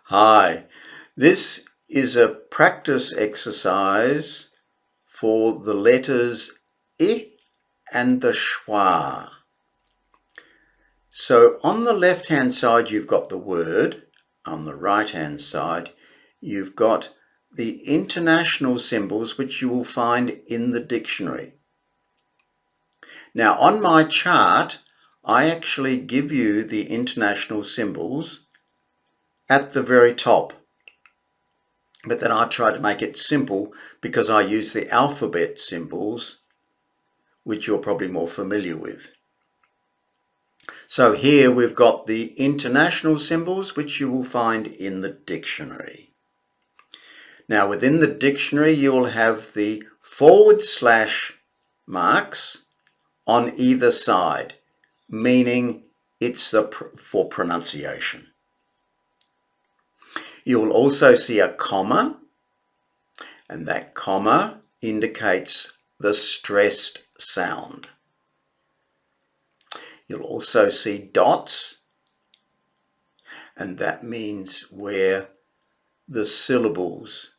Hi, this is a practice exercise for the letters I and the schwa. So on the left hand side you've got the word, on the right hand side you've got the international symbols which you will find in the dictionary. Now on my chart I actually give you the international symbols at the very top. But then I try to make it simple because I use the alphabet symbols, which you're probably more familiar with. So here we've got the international symbols, which you will find in the dictionary. Now within the dictionary, you'll have the / marks on either side, meaning it's for pronunciation. You will also see a comma, and that comma indicates the stressed sound. You'll also see dots, and that means where the syllables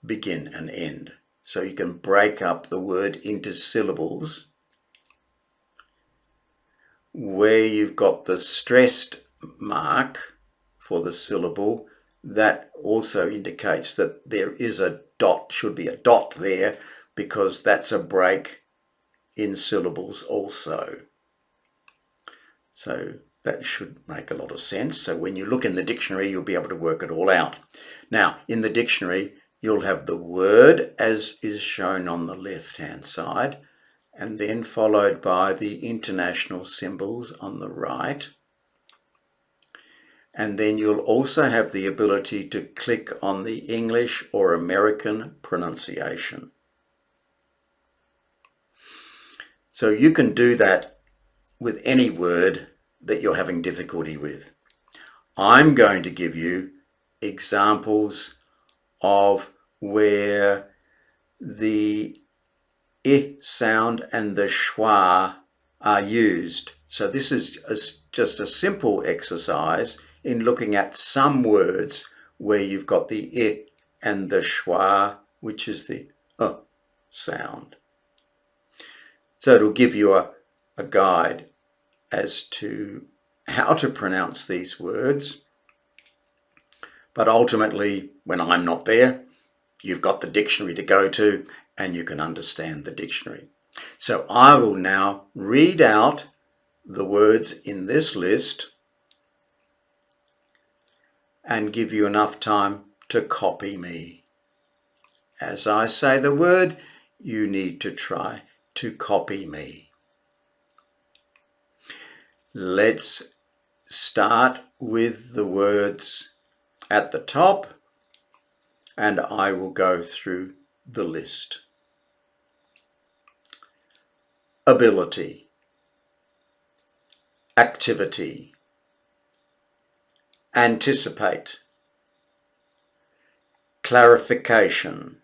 begin and end. So you can break up the word into syllables. Where you've got the stressed mark for the syllable, that also indicates that there is a dot, should be a dot there, because that's a break in syllables also. So that should make a lot of sense. So when you look in the dictionary, you'll be able to work it all out. Now, in the dictionary, you'll have the word as is shown on the left-hand side, and then followed by the international symbols on the right. And then you'll also have the ability to click on the English or American pronunciation. So you can do that with any word that you're having difficulty with. I'm going to give you examples of where the I sound and the schwa are used. So this is just a simple exercise in looking at some words where you've got the I and the schwa, which is the sound. So it'll give you a guide as to how to pronounce these words. But ultimately, when I'm not there, you've got the dictionary to go to and you can understand the dictionary. So I will now read out the words in this list and give you enough time to copy me. As I say the word, you need to try to copy me. Let's start with the words at the top, and I will go through the list. Ability, activity, anticipate, clarification,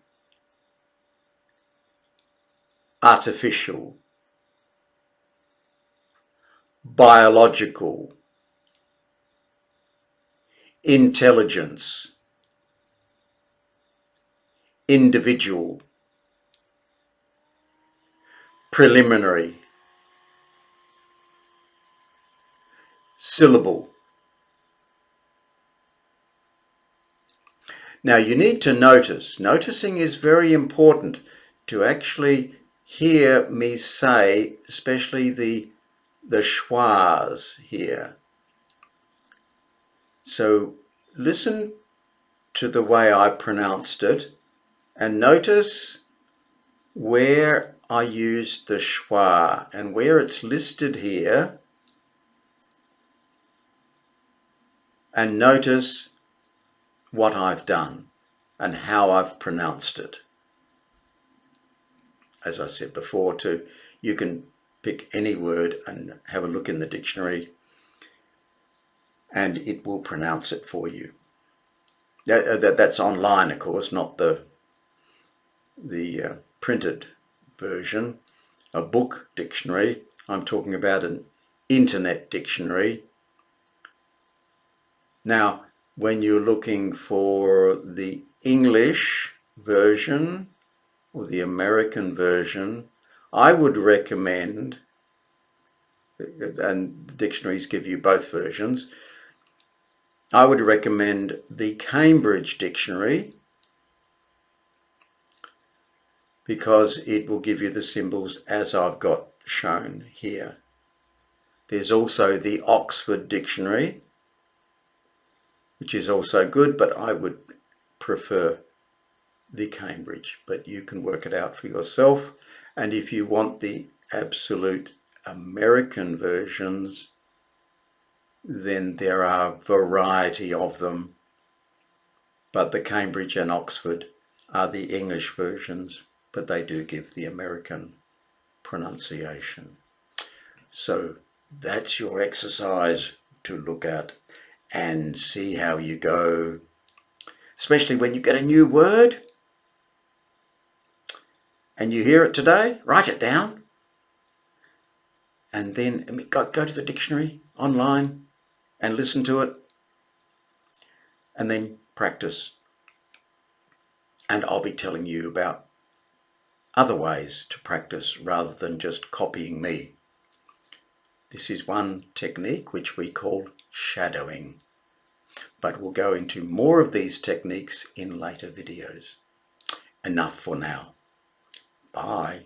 artificial, biological, intelligence, individual, preliminary, syllable. Now you need to notice. Noticing is very important to actually hear me say, especially the schwas here. So listen to the way I pronounced it and notice where I used the schwa and where it's listed here, and notice what I've done and how I've pronounced it. As I said before too, you can pick any word and have a look in the dictionary and it will pronounce it for you. That's online, of course, not the printed version, a book dictionary. I'm talking about an internet dictionary. Now, when you're looking for the English version or the American version, I would recommend, and dictionaries give you both versions, I would recommend the Cambridge Dictionary, because it will give you the symbols as I've got shown here. There's also the Oxford Dictionary, which is also good, but I would prefer the Cambridge, but you can work it out for yourself. And if you want the absolute American versions, then there are a variety of them, but the Cambridge and Oxford are the English versions, but they do give the American pronunciation. So that's your exercise to look at and see how you go, especially when you get a new word and you hear it today. Write it down and then go to the dictionary online and listen to it and then practice. And I'll be telling you about other ways to practice rather than just copying me. This is one technique which we call shadowing, but we'll go into more of these techniques in later videos. Enough for now. Bye.